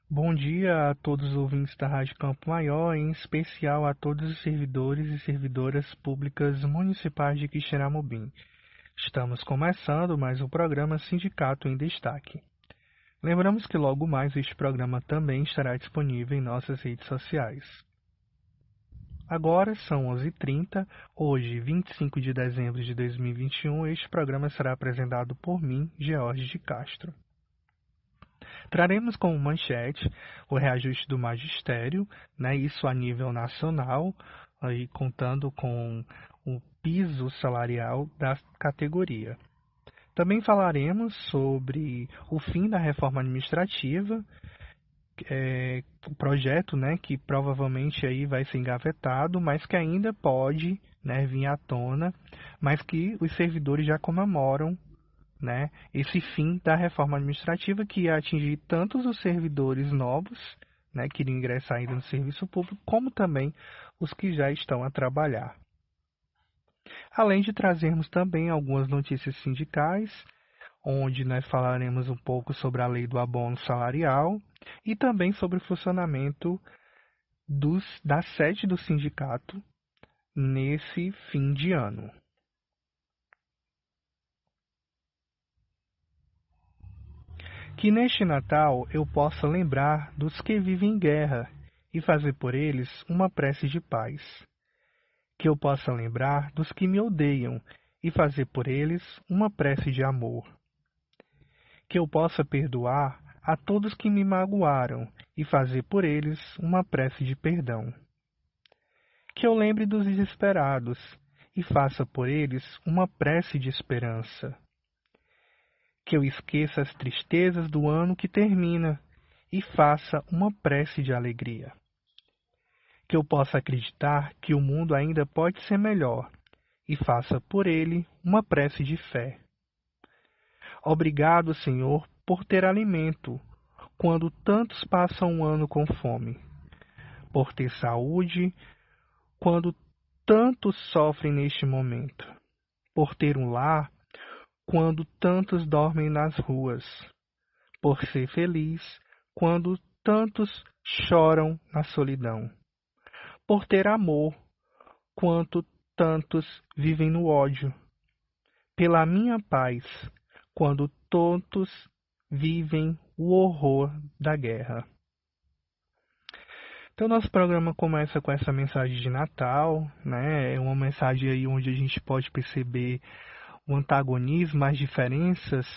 Bom dia a todos os ouvintes da Rádio Campo Maior, em especial a todos os servidores e servidoras públicas municipais de Quixeramobim. Estamos começando mais um programa Sindicato em Destaque. Lembramos que logo mais este programa também estará disponível em nossas redes sociais. Agora são 11h30, hoje, 25 de dezembro de 2021, este programa será apresentado por mim, George de Castro. Traremos como manchete o reajuste do magistério, isso a nível nacional, aí contando com o piso salarial da categoria. Também falaremos sobre o fim da reforma administrativa, o projeto, que provavelmente aí vai ser engavetado, mas que ainda pode, vir à tona, mas que os servidores já comemoram, esse fim da reforma administrativa que ia atingir tanto os servidores novos, que iriam ingressar ainda no serviço público, como também os que já estão a trabalhar. Além de trazermos também algumas notícias sindicais, onde nós falaremos um pouco sobre a lei do abono salarial e também sobre o funcionamento da sede do sindicato nesse fim de ano. Que neste Natal eu possa lembrar dos que vivem em guerra e fazer por eles uma prece de paz. Que eu possa lembrar dos que me odeiam e fazer por eles uma prece de amor. Que eu possa perdoar a todos que me magoaram e fazer por eles uma prece de perdão. Que eu lembre dos desesperados e faça por eles uma prece de esperança. Que eu esqueça as tristezas do ano que termina e faça uma prece de alegria. Que eu possa acreditar que o mundo ainda pode ser melhor e faça por ele uma prece de fé. Obrigado, Senhor, por ter alimento, quando tantos passam um ano com fome. Por ter saúde, quando tantos sofrem neste momento. Por ter um lar, quando tantos dormem nas ruas, por ser feliz, quando tantos choram na solidão, por ter amor, quanto tantos vivem no ódio, pela minha paz, quando tantos vivem o horror da guerra. Então, nosso programa começa com essa mensagem de Natal, É uma mensagem aí onde a gente pode perceber o antagonismo, as diferenças,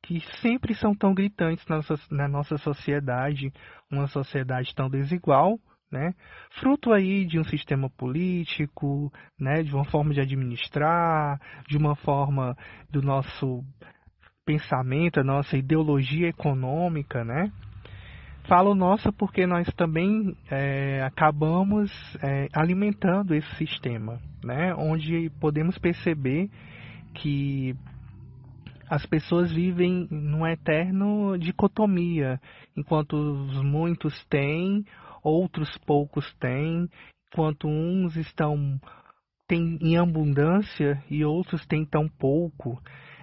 que sempre são tão gritantes na nossa sociedade, uma sociedade tão desigual, fruto aí de um sistema político, de uma forma de administrar, de uma forma do nosso pensamento, a nossa ideologia econômica, Falo nossa porque nós também acabamos alimentando esse sistema, onde podemos perceber que as pessoas vivem numa eterna dicotomia, enquanto os muitos têm, outros poucos têm, enquanto uns têm em abundância e outros têm tão pouco.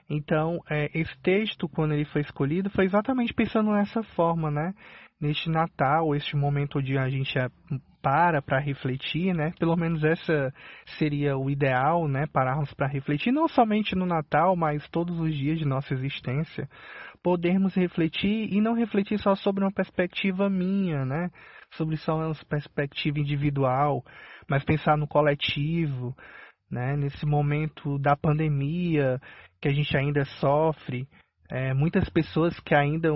Então, esse texto, quando ele foi escolhido, foi exatamente pensando nessa forma, Neste Natal, este momento onde a gente para refletir, Pelo menos essa seria o ideal, Pararmos para refletir, não somente no Natal, mas todos os dias de nossa existência, podermos refletir e não refletir só sobre uma perspectiva minha, Sobre só uma perspectiva individual, mas pensar no coletivo, Nesse momento da pandemia que a gente ainda sofre, muitas pessoas que ainda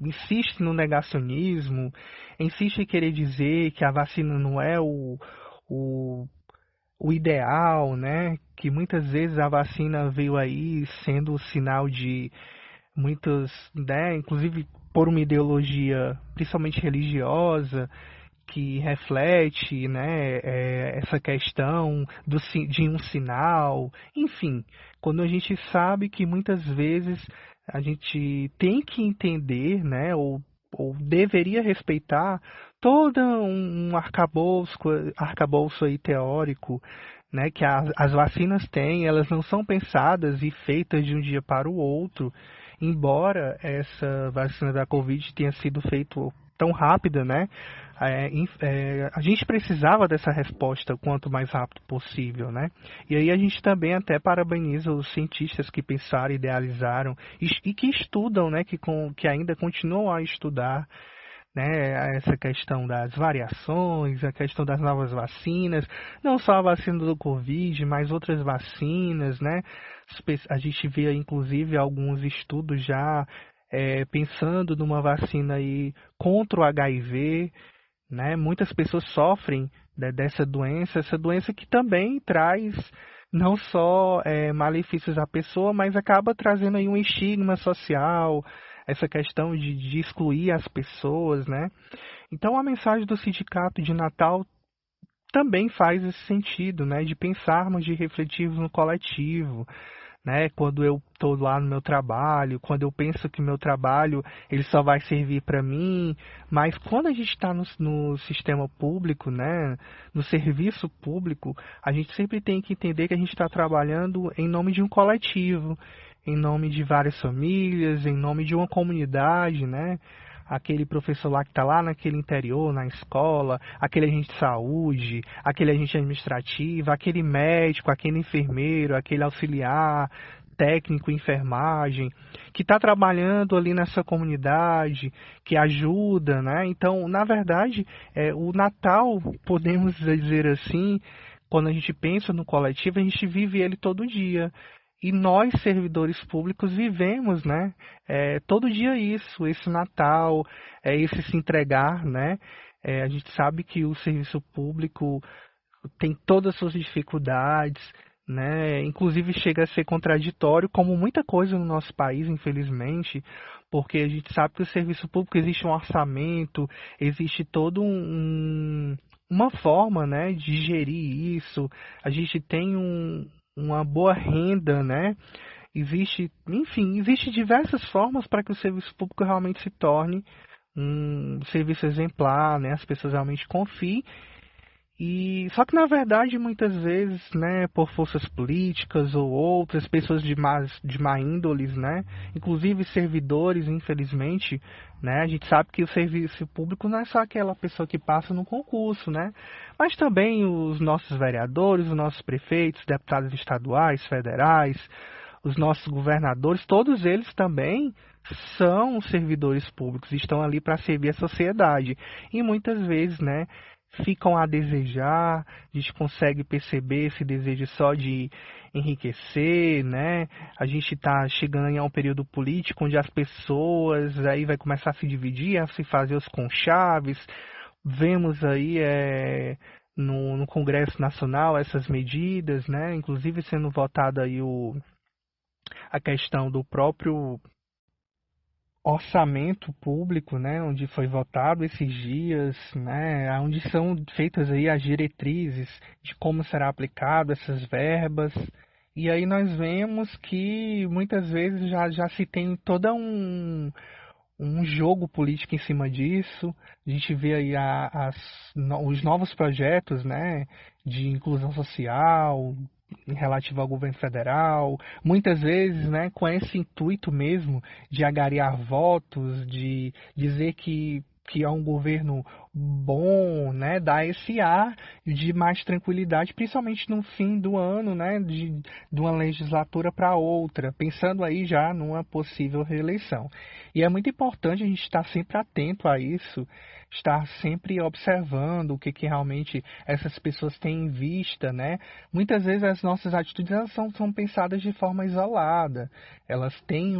insistem no negacionismo, insistem em querer dizer que a vacina não é o, o ideal, que muitas vezes a vacina veio aí sendo sinal de muitos, inclusive por uma ideologia principalmente religiosa, que reflete essa questão de um sinal, enfim, quando a gente sabe que muitas vezes a gente tem que entender, ou deveria respeitar todo um arcabouço aí teórico, que as vacinas têm, elas não são pensadas e feitas de um dia para o outro. embora essa vacina da Covid tenha sido feita tão rápida, né? A gente precisava dessa resposta quanto mais rápido possível, né? E aí a gente também até parabeniza os cientistas que pensaram, idealizaram e que estudam, né? Que ainda continuam a estudar, né, essa questão das variações, a questão das novas vacinas, não só a vacina do Covid, mas outras vacinas, né? A gente vê inclusive alguns estudos já pensando numa vacina aí contra o HIV, né? Muitas pessoas sofrem dessa doença, essa doença que também traz não só malefícios à pessoa, mas acaba trazendo aí um estigma social, essa questão de excluir as pessoas, né? Então a mensagem do Sindicato de Natal também faz esse sentido, né? De pensarmos, de refletirmos no coletivo, né? Quando eu estou lá no meu trabalho, quando eu penso que meu trabalho ele só vai servir para mim, mas quando a gente está no sistema público, né? No serviço público, a gente sempre tem que entender que a gente está trabalhando em nome de um coletivo, em nome de várias famílias, em nome de uma comunidade, né? Aquele professor lá que está lá naquele interior, na escola, aquele agente de saúde, aquele agente administrativo, aquele médico, aquele enfermeiro, aquele auxiliar, técnico, enfermagem, que está trabalhando ali nessa comunidade, que ajuda, né? Então, na verdade, o Natal, podemos dizer assim, quando a gente pensa no coletivo, a gente vive ele todo dia. E nós, servidores públicos, vivemos, né? Todo dia isso, esse Natal, esse se entregar, né? A gente sabe que o serviço público tem todas as suas dificuldades, né? Inclusive chega a ser contraditório, como muita coisa no nosso país, infelizmente, porque a gente sabe que o serviço público existe um orçamento, existe todo uma forma, né, de gerir isso. A gente tem uma boa renda, né? Existe diversas formas para que o serviço público realmente se torne um serviço exemplar, né? As pessoas realmente confiem. E só que na verdade muitas vezes, né, por forças políticas ou outras pessoas de má índoles, né, inclusive servidores, infelizmente, né, a gente sabe que o serviço público não é só aquela pessoa que passa no concurso, né, mas também os nossos vereadores, os nossos prefeitos, deputados estaduais, federais, os nossos governadores, todos eles também são servidores públicos, estão ali para servir a sociedade. E muitas vezes, né, ficam a desejar, a gente consegue perceber esse desejo só de enriquecer, né? A gente está chegando a um período político onde as pessoas aí vai começar a se dividir, a se fazer os conchaves. Vemos aí no Congresso Nacional essas medidas, né? Inclusive sendo votada aí a questão do próprio orçamento público, né, onde foi votado esses dias, né, onde são feitas aí as diretrizes de como será aplicado essas verbas. E aí nós vemos que muitas vezes já se tem todo um jogo político em cima disso. A gente vê aí os novos projetos, né, de inclusão social, relativo ao governo federal, muitas vezes, né, com esse intuito mesmo de angariar votos, de dizer que é um governo bom, né, dar esse ar de mais tranquilidade, principalmente no fim do ano, né, de uma legislatura para outra, pensando aí já numa possível reeleição. E é muito importante a gente estar sempre atento a isso, estar sempre observando o que realmente essas pessoas têm em vista, né? Muitas vezes as nossas atitudes elas são pensadas de forma isolada, elas têm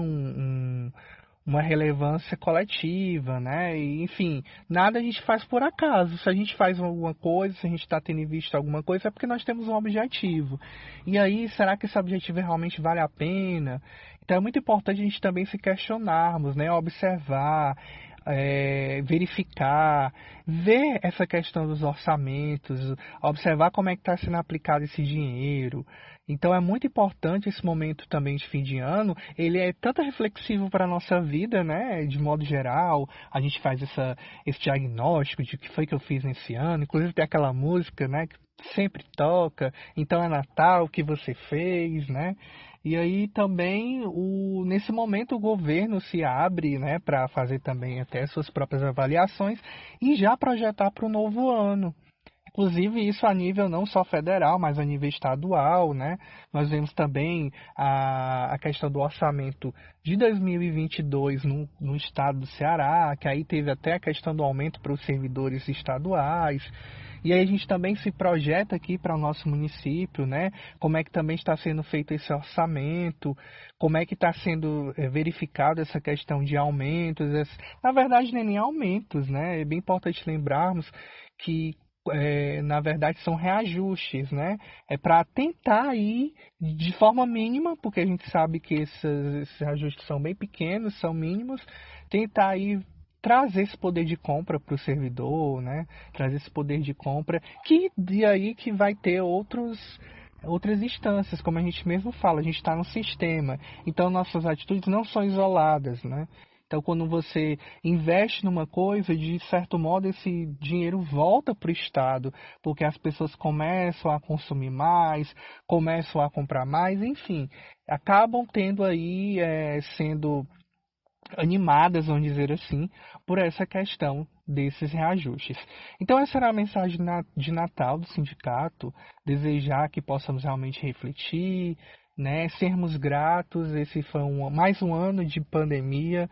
uma relevância coletiva, né? E, enfim, nada a gente faz por acaso. Se a gente faz alguma coisa, se a gente está tendo em vista alguma coisa, é porque nós temos um objetivo. E aí, será que esse objetivo realmente vale a pena? Então é muito importante a gente também se questionarmos, né? Observar, verificar, ver essa questão dos orçamentos, observar como é que está sendo aplicado esse dinheiro. Então é muito importante esse momento também de fim de ano, ele é tanto reflexivo para a nossa vida, né, de modo geral, a gente faz esse diagnóstico de o que foi que eu fiz nesse ano, inclusive tem aquela música, né, que sempre toca, então é Natal, o que você fez, né, E aí também, nesse momento, o governo se abre, né, para fazer também até suas próprias avaliações e já projetar para o novo ano. Inclusive, isso a nível não só federal, mas a nível estadual, né? Nós vemos também a questão do orçamento de 2022 no estado do Ceará, que aí teve até a questão do aumento para os servidores estaduais. E aí a gente também se projeta aqui para o nosso município, né? Como é que também está sendo feito esse orçamento, como é que está sendo verificado essa questão de aumentos. Na verdade, nem aumentos, né? É bem importante lembrarmos que na verdade são reajustes, né? É para tentar ir de forma mínima, porque a gente sabe que esses reajustes são bem pequenos, são mínimos, tentar aí trazer esse poder de compra para o servidor, né? Trazer esse poder de compra, que de aí que vai ter outras instâncias, como a gente mesmo fala, a gente está no sistema, então nossas atitudes não são isoladas, né? Então, quando você investe numa coisa, de certo modo, esse dinheiro volta para o Estado, porque as pessoas começam a consumir mais, começam a comprar mais, enfim, acabam tendo aí, sendo animadas, vamos dizer assim, por essa questão desses reajustes. Então, essa era a mensagem de Natal do sindicato, desejar que possamos realmente refletir, né, sermos gratos. Esse foi mais um ano de pandemia.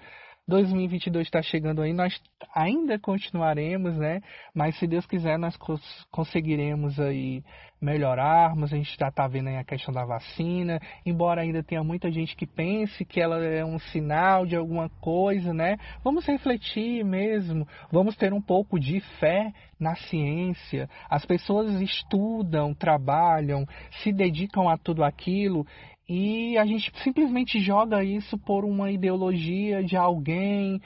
2022 está chegando aí, nós ainda continuaremos, né? Mas se Deus quiser, nós conseguiremos aí melhorarmos. A gente já está vendo aí a questão da vacina, embora ainda tenha muita gente que pense que ela é um sinal de alguma coisa, né? Vamos refletir mesmo, vamos ter um pouco de fé na ciência. As pessoas estudam, trabalham, se dedicam a tudo aquilo. E a gente simplesmente joga isso por uma ideologia de alguém,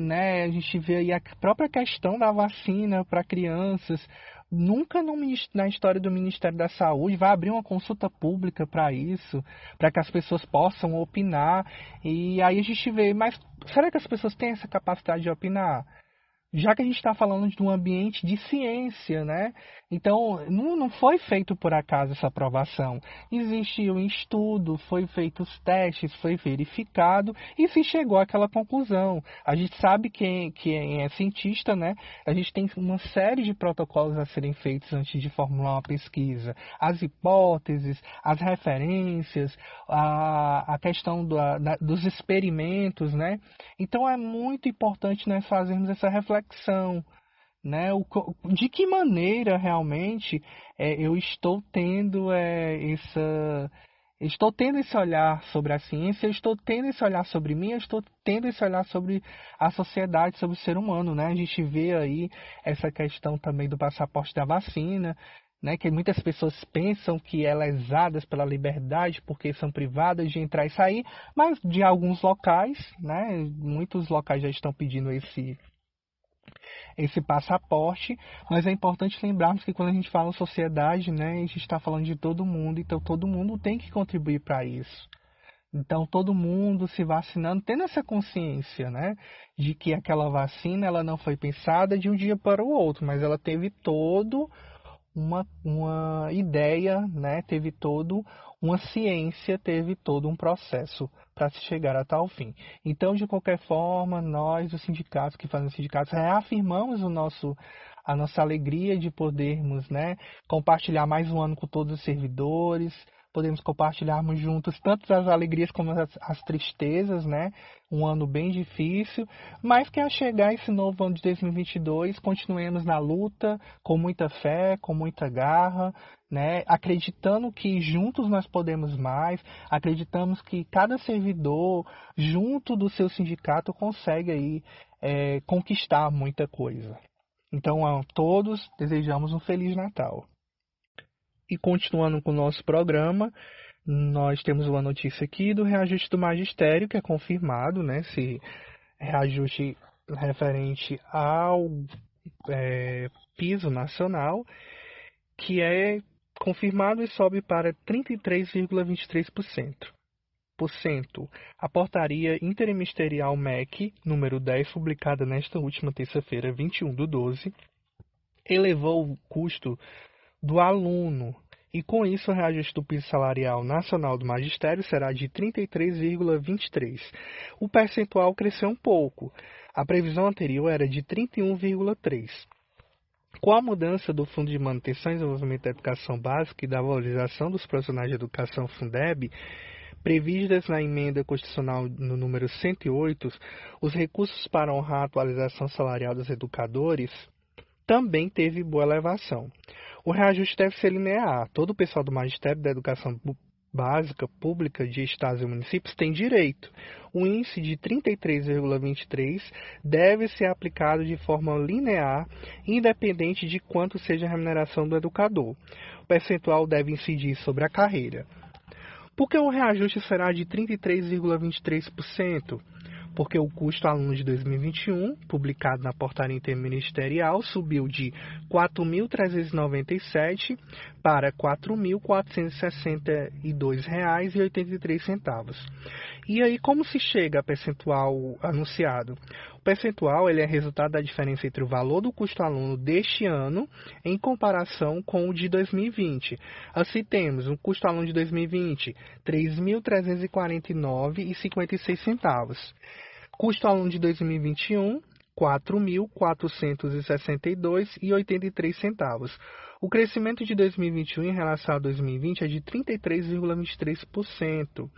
né? A gente vê aí a própria questão da vacina para crianças. Nunca na história do Ministério da Saúde vai abrir uma consulta pública para isso, para que as pessoas possam opinar. E aí a gente vê, mas será que as pessoas têm essa capacidade de opinar? Já que a gente está falando de um ambiente de ciência, né? Então, não foi feito por acaso essa aprovação. Existe um estudo, foi feito os testes, foi verificado e se chegou àquela conclusão. A gente sabe quem é cientista, né? A gente tem uma série de protocolos a serem feitos antes de formular uma pesquisa. As hipóteses, as referências, a questão dos experimentos, né? Então, é muito importante nós fazermos essa reflexão, né? De que maneira realmente eu estou tendo estou tendo esse olhar sobre a ciência, eu estou tendo esse olhar sobre mim, eu estou tendo esse olhar sobre a sociedade, sobre o ser humano, né? A gente vê aí essa questão também do passaporte da vacina, né, que muitas pessoas pensam que é lesadas pela liberdade porque são privadas de entrar e sair, mas de alguns locais, né, muitos locais já estão pedindo esse passaporte, mas é importante lembrarmos que quando a gente fala sociedade, né, a gente está falando de todo mundo, então todo mundo tem que contribuir para isso. Então todo mundo se vacinando, tendo essa consciência, né, de que aquela vacina ela não foi pensada de um dia para o outro, mas ela teve todo uma ideia, né? Teve todo uma ciência, teve todo um processo para se chegar a tal fim. Então, de qualquer forma, nós, os sindicatos que fazem sindicatos, reafirmamos a nossa alegria de podermos, né, compartilhar mais um ano com todos os servidores, podemos compartilharmos juntos tanto as alegrias como as tristezas, né? Um ano bem difícil, mas que ao chegar esse novo ano de 2022, continuemos na luta, com muita fé, com muita garra, né? Acreditando que juntos nós podemos mais, acreditamos que cada servidor, junto do seu sindicato, consegue aí conquistar muita coisa. Então, a todos desejamos um Feliz Natal. E continuando com o nosso programa, nós temos uma notícia aqui do reajuste do magistério, que é confirmado, né? Esse reajuste referente ao piso nacional, que é confirmado e sobe para 33,23%. A portaria interministerial MEC, número 10, publicada nesta última terça-feira, 21/12, elevou o custo do aluno E com isso, o reajuste do piso salarial nacional do magistério será de 33,23. O percentual cresceu um pouco. A previsão anterior era de 31,3. Com a mudança do Fundo de Manutenção e Desenvolvimento da Educação Básica e da valorização dos profissionais de educação Fundeb, previstas na emenda constitucional no número 108, os recursos para honrar a atualização salarial dos educadores também teve boa elevação. O reajuste deve ser linear. Todo o pessoal do Magistério da Educação Básica Pública de Estados e Municípios tem direito. O índice de 33,23 deve ser aplicado de forma linear, independente de quanto seja a remuneração do educador. O percentual deve incidir sobre a carreira. Por que o reajuste será de 33,23%? Porque o custo aluno de 2021, publicado na portaria interministerial, subiu de R$ 4.397 para R$ 4.462,83. E aí, como se chega a percentual anunciado? O percentual ele é resultado da diferença entre o valor do custo aluno deste ano em comparação com o de 2020. Assim, temos um custo aluno de 2020, R$ 3.349,56. Custo aluno de 2021, R$ 4.462,83. O crescimento de 2021 em relação a 2020 é de 33,23%.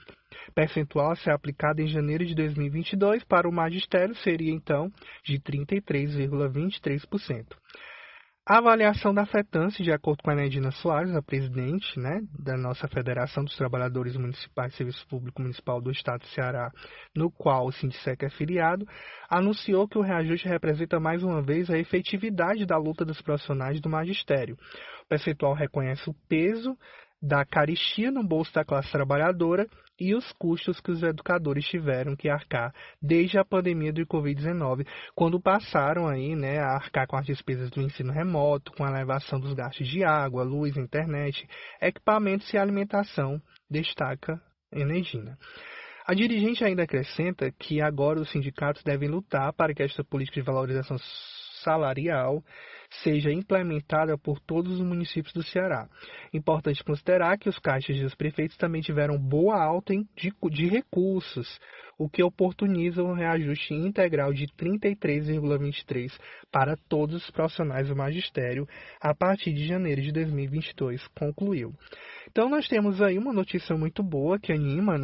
Percentual a ser aplicado em janeiro de 2022 para o magistério seria, então, de 33,23%. A avaliação da afetância, de acordo com a Nedina Soares, a presidente da nossa Federação dos Trabalhadores Municipais de Serviço Público Municipal do Estado do Ceará, no qual o Sindicec é filiado, anunciou que o reajuste representa mais uma vez a efetividade da luta dos profissionais do magistério. O percentual reconhece o peso da carestia no bolso da classe trabalhadora e os custos que os educadores tiveram que arcar desde a pandemia do Covid-19, quando passaram a arcar com as despesas do ensino remoto, com a elevação dos gastos de água, luz, internet, equipamentos e alimentação, destaca Enedina. A dirigente ainda acrescenta que agora os sindicatos devem lutar para que esta política de valorização salarial seja implementada por todos os municípios do Ceará. Importante considerar que os caixas e os prefeitos também tiveram boa alta de recursos, o que oportuniza um reajuste integral de 33,23 para todos os profissionais do magistério a partir de janeiro de 2022, concluiu. Então nós temos aí uma notícia muito boa que anima,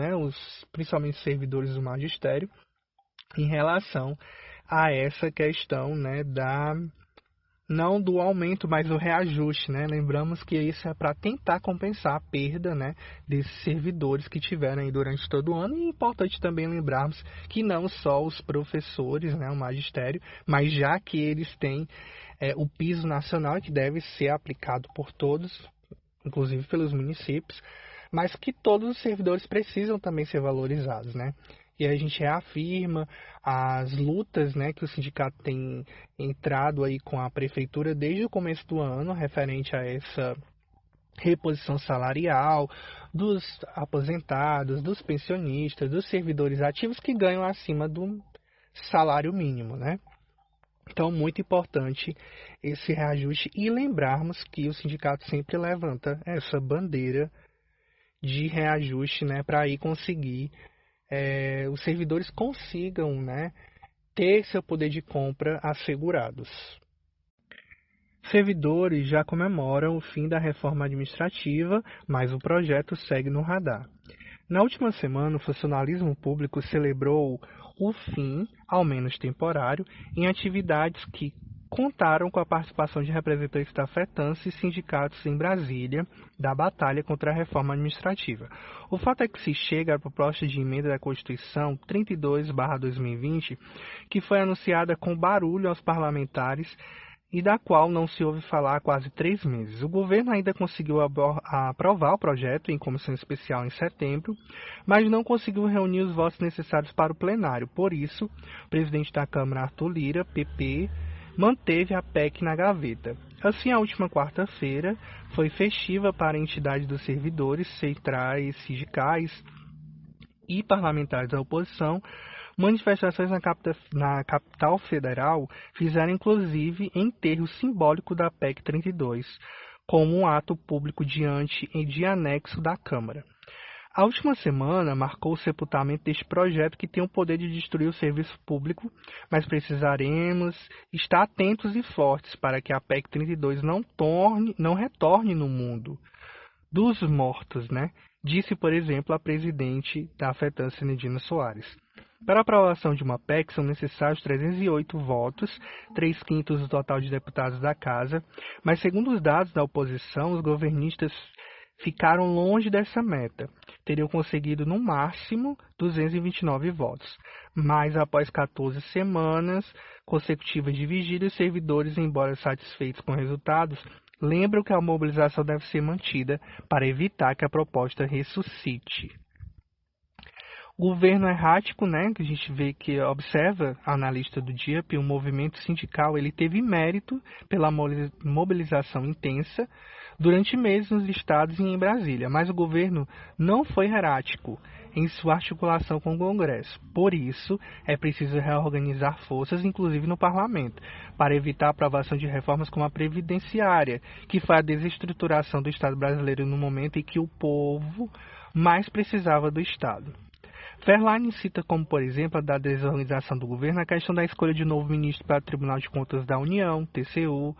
principalmente os servidores do magistério em relação a essa questão não do aumento, mas do reajuste. Lembramos que isso é para tentar compensar a perda desses servidores que tiveram aí durante todo o ano. E é importante também lembrarmos que não só os professores, o magistério, mas já que eles têm o piso nacional que deve ser aplicado por todos, inclusive pelos municípios, mas que todos os servidores precisam também ser valorizados, E a gente reafirma as lutas que o sindicato tem entrado aí com a prefeitura desde o começo do ano, referente a essa reposição salarial dos aposentados, dos pensionistas, dos servidores ativos que ganham acima do salário mínimo, Então, muito importante esse reajuste e lembrarmos que o sindicato sempre levanta essa bandeira de reajuste, para aí conseguir os servidores consigam ter seu poder de compra assegurados. Servidores já comemoram o fim da reforma administrativa, mas o projeto segue no radar. Na última semana, o funcionalismo público celebrou o fim, ao menos temporário, em atividades que contaram com a participação de representantes da FETANCE e sindicatos em Brasília da batalha contra a reforma administrativa. O fato é que se chega à proposta de emenda da Constituição 32/2020, que foi anunciada com barulho aos parlamentares e da qual não se ouve falar há quase 3 meses. O governo ainda conseguiu aprovar o projeto em comissão especial em setembro, mas não conseguiu reunir os votos necessários para o plenário. Por isso, o presidente da Câmara, Arthur Lira, PP, manteve a PEC na gaveta. Assim, a última quarta-feira foi festiva para entidades dos servidores, centrais, sindicais e parlamentares da oposição. Manifestações na capital federal fizeram inclusive enterro simbólico da PEC 32, como um ato público de anexo da Câmara. A última semana marcou o sepultamento deste projeto que tem o poder de destruir o serviço público, mas precisaremos estar atentos e fortes para que a PEC 32 não retorne no mundo dos mortos, né? Disse, por exemplo, a presidente da FETAN, Nidina Soares. Para a aprovação de uma PEC são necessários 308 votos, 3/5 do total de deputados da Casa, mas segundo os dados da oposição, os governistas ficaram longe dessa meta. Teriam conseguido no máximo 229 votos. Mas após 14 semanas consecutivas de vigília, os servidores, embora satisfeitos com os resultados, lembram que a mobilização deve ser mantida para evitar que a proposta ressuscite. O governo errático, né, que a gente vê que observa a analista do DIAP, o movimento sindical, ele teve mérito pela mobilização intensa durante meses nos estados e em Brasília, mas o governo não foi errático em sua articulação com o Congresso. Por isso, é preciso reorganizar forças, inclusive no parlamento, para evitar a aprovação de reformas como a previdenciária, que foi a desestruturação do Estado brasileiro no momento em que o povo mais precisava do Estado. Verlaine cita como, por exemplo, a da desorganização do governo a questão da escolha de novo ministro para o Tribunal de Contas da União, TCU.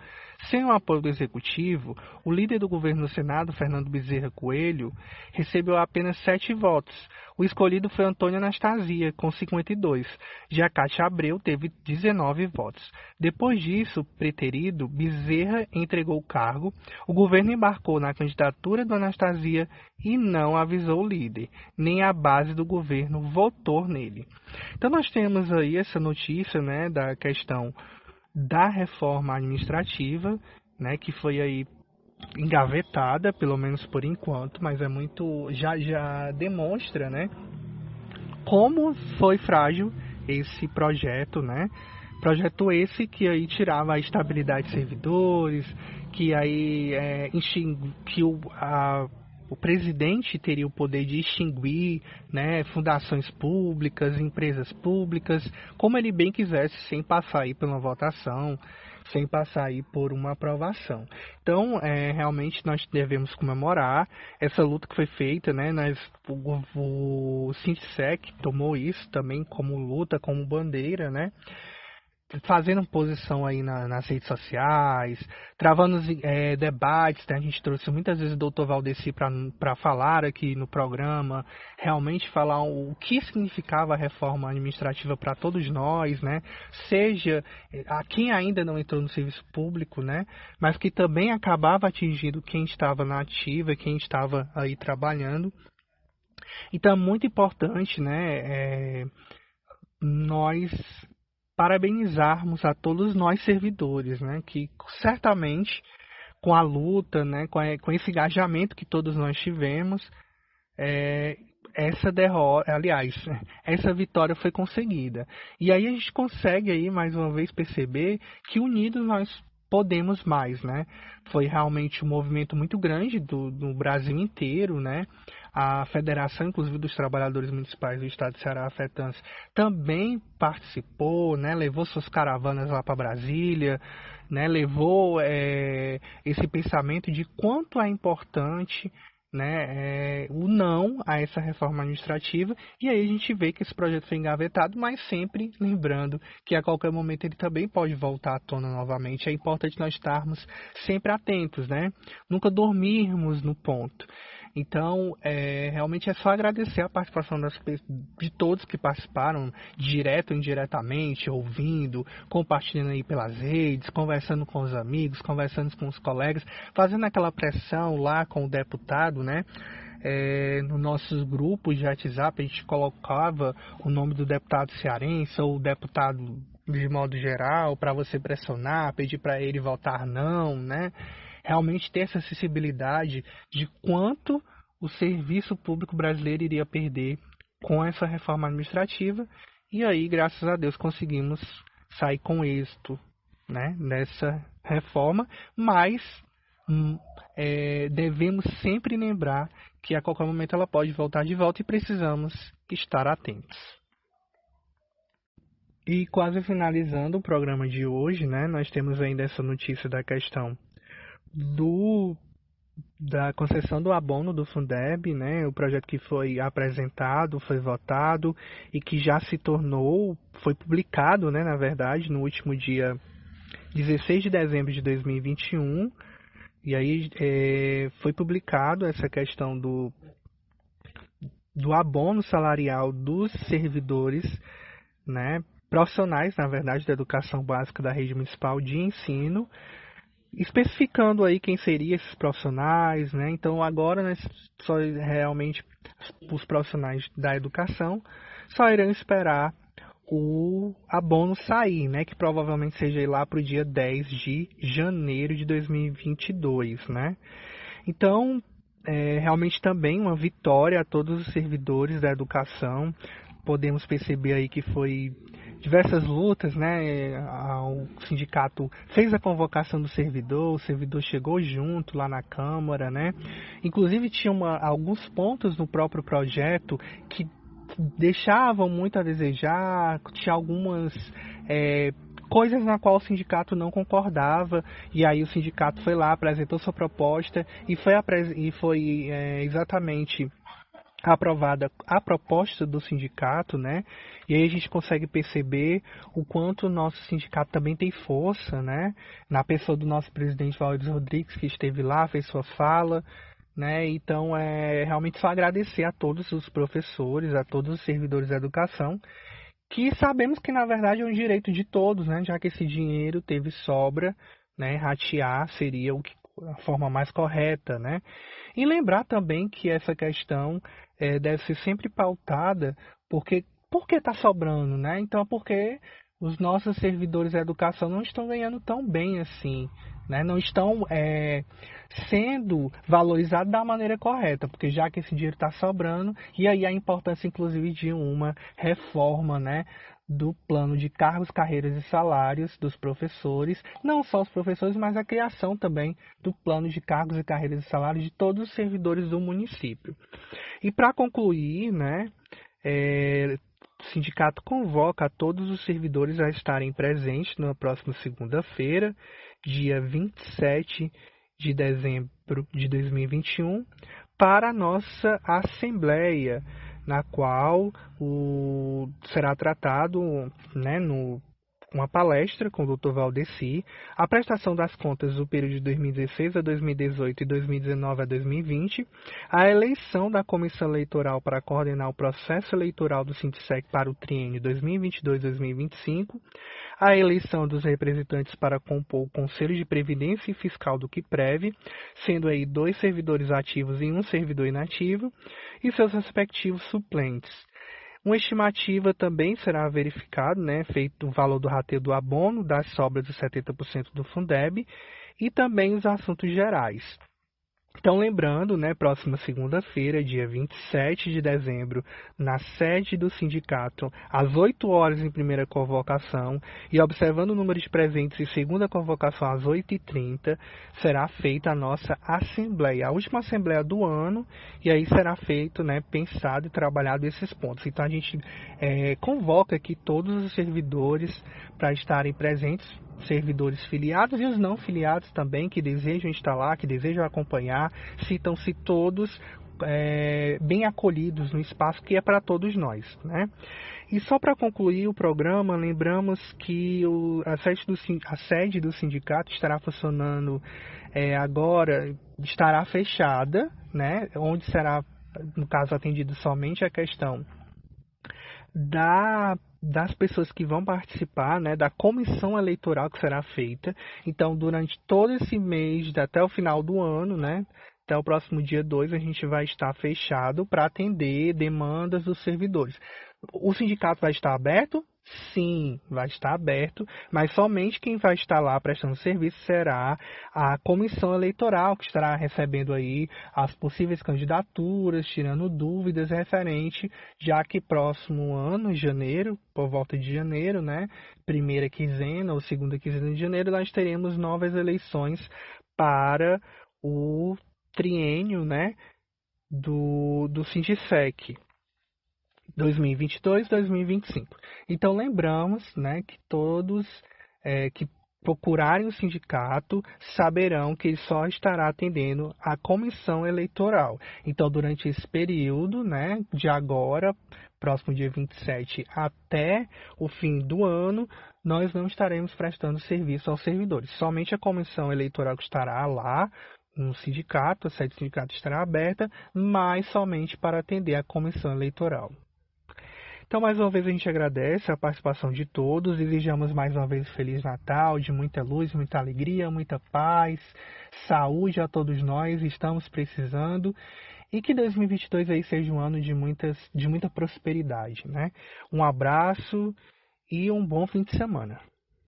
Sem o apoio do Executivo, o líder do governo no Senado, Fernando Bezerra Coelho, recebeu apenas 7 votos. O escolhido foi Antônio Anastasia, com 52. Já Cátia Abreu teve 19 votos. Depois disso, preterido, Bezerra entregou o cargo, o governo embarcou na candidatura do Anastasia e não avisou o líder, nem a base do governo votou nele. Então nós temos aí essa notícia, né, da questão da reforma administrativa, né, que foi aí engavetada, pelo menos por enquanto, mas é muito já demonstra, né, como foi frágil esse projeto, né? Projeto esse que aí tirava a estabilidade de servidores, que aí que o presidente teria o poder de extinguir, né, fundações públicas, empresas públicas, como ele bem quisesse, sem passar aí por uma votação, sem passar aí por uma aprovação. Então, realmente nós devemos comemorar essa luta que foi feita, né? O Sintsec tomou isso também como luta, como bandeira, né? Fazendo posição aí nas redes sociais, travando debates, né? A gente trouxe muitas vezes o Dr. Valdeci para falar aqui no programa, realmente falar o que significava a reforma administrativa para todos nós, né? Seja a quem ainda não entrou no serviço público, né? Mas que também acabava atingindo quem estava na ativa, quem estava aí trabalhando. Então é muito importante, né? Nós parabenizarmos a todos nós servidores, né, que certamente com a luta, né, com esse engajamento que todos nós tivemos, essa derrota, aliás, essa vitória foi conseguida. E aí a gente consegue aí mais uma vez perceber que unidos nós podemos mais, né? Foi realmente um movimento muito grande do Brasil inteiro, né? A Federação, inclusive, dos Trabalhadores Municipais do Estado de Ceará, a FETANS, também participou, né? Levou suas caravanas lá para Brasília, né? Levou esse pensamento de quanto é importante, né, o não a essa reforma administrativa, e aí a gente vê que esse projeto foi engavetado, mas sempre lembrando que a qualquer momento ele também pode voltar à tona novamente. É importante nós estarmos sempre atentos, né? Nunca dormirmos no ponto. Então, realmente é só agradecer a participação de todos que participaram, direto ou indiretamente, ouvindo, compartilhando aí pelas redes, conversando com os amigos, conversando com os colegas, fazendo aquela pressão lá com o deputado, né? Nos nossos grupos de WhatsApp a gente colocava o nome do deputado cearense ou o deputado de modo geral para você pressionar, pedir para ele votar não, né? Realmente ter essa acessibilidade de quanto o serviço público brasileiro iria perder com essa reforma administrativa, e aí, graças a Deus, conseguimos sair com êxito, né, nessa reforma, mas devemos sempre lembrar que a qualquer momento ela pode voltar de volta e precisamos estar atentos. E quase finalizando o programa de hoje, né, nós temos ainda essa notícia da questão do da concessão do abono do Fundeb, né, o projeto que foi apresentado, foi votado e que já se tornou, foi publicado, né, na verdade, no último dia 16 de dezembro de 2021, e aí foi publicado essa questão do abono salarial dos servidores, né, profissionais, na verdade, da educação básica da rede municipal de ensino, especificando aí quem seriam esses profissionais, né? Então agora, né, só realmente os profissionais da educação só irão esperar o abono sair, né? Que provavelmente seja lá para o dia 10 de janeiro de 2022, né? Então, realmente também uma vitória a todos os servidores da educação. Podemos perceber aí que foi diversas lutas, né? O sindicato fez a convocação do servidor, o servidor chegou junto lá na Câmara, né? Inclusive tinha alguns pontos no próprio projeto que deixavam muito a desejar, tinha algumas coisas na qual o sindicato não concordava, e aí o sindicato foi lá, apresentou sua proposta e foi exatamente aprovada a proposta do sindicato, né? E aí a gente consegue perceber o quanto o nosso sindicato também tem força, né? Na pessoa do nosso presidente Valdes Rodrigues, que esteve lá, fez sua fala, né? Então, realmente só agradecer a todos os professores, a todos os servidores da educação, que sabemos que na verdade é um direito de todos, né? Já que esse dinheiro teve sobra, né? Ratear seria a forma mais correta, né? E lembrar também que essa questão deve ser sempre pautada porque está sobrando, né? Então, porque os nossos servidores da educação não estão ganhando tão bem assim, né? Não estão sendo valorizados da maneira correta, porque já que esse dinheiro está sobrando, e aí a importância, inclusive, de uma reforma, né? Do plano de cargos, carreiras e salários dos professores, não só os professores, mas a criação também do plano de cargos e carreiras e salários de todos os servidores do município. E para concluir, né, o sindicato convoca a todos os servidores a estarem presentes na próxima segunda-feira, dia 27 de dezembro de 2021, para a nossa assembleia, na qual será tratado, né, uma palestra com o Dr. Valdeci, a prestação das contas do período de 2016 a 2018 e 2019 a 2020, a eleição da comissão eleitoral para coordenar o processo eleitoral do Sindicec para o triênio 2022-2025, a eleição dos representantes para compor o Conselho de Previdência e Fiscal do QUIPREV, sendo aí 2 servidores ativos e 1 servidor inativo, e seus respectivos suplentes. Uma estimativa também será verificada, né, feito o valor do rateio do abono, das sobras de 70% do Fundeb e também os assuntos gerais. Então, lembrando, né, próxima segunda-feira, dia 27 de dezembro, na sede do sindicato, às 8 horas em primeira convocação, e observando o número de presentes em segunda convocação às 8h30, será feita a nossa assembleia, a última assembleia do ano, e aí será feito, né, pensado e trabalhado esses pontos. Então, a gente convoca aqui todos os servidores para estarem presentes, servidores filiados e os não filiados também, que desejam estar lá, que desejam acompanhar, sintam-se todos bem acolhidos no espaço que é para todos nós, né? E só para concluir o programa, lembramos que a sede do sindicato estará funcionando agora, estará fechada, né? Onde será, no caso, atendido somente a questão das pessoas que vão participar, né, da comissão eleitoral que será feita. Então, durante todo esse mês, até o final do ano, né, até o próximo dia 2, a gente vai estar fechado para atender demandas dos servidores. O sindicato vai estar aberto? Sim, vai estar aberto, mas somente quem vai estar lá prestando serviço será a comissão eleitoral, que estará recebendo aí as possíveis candidaturas, tirando dúvidas referente, já que próximo ano, janeiro, por volta de janeiro, né, primeira quinzena ou segunda quinzena de janeiro, nós teremos novas eleições para o triênio, né, do Sindicec 2022-2025. Então lembramos, né, que todos que procurarem o sindicato, saberão que ele só estará atendendo a comissão eleitoral. Então, durante esse período, né, de agora, próximo dia 27, até o fim do ano, nós não estaremos prestando serviço aos servidores. Somente a comissão eleitoral que estará lá no sindicato, a sede do sindicato estará aberta, mas somente para atender a comissão eleitoral. Então, mais uma vez, a gente agradece a participação de todos. Desejamos mais uma vez Feliz Natal, de muita luz, muita alegria, muita paz, saúde a todos nós, estamos precisando. E que 2022 aí seja um ano de muita prosperidade, né? Um abraço e um bom fim de semana.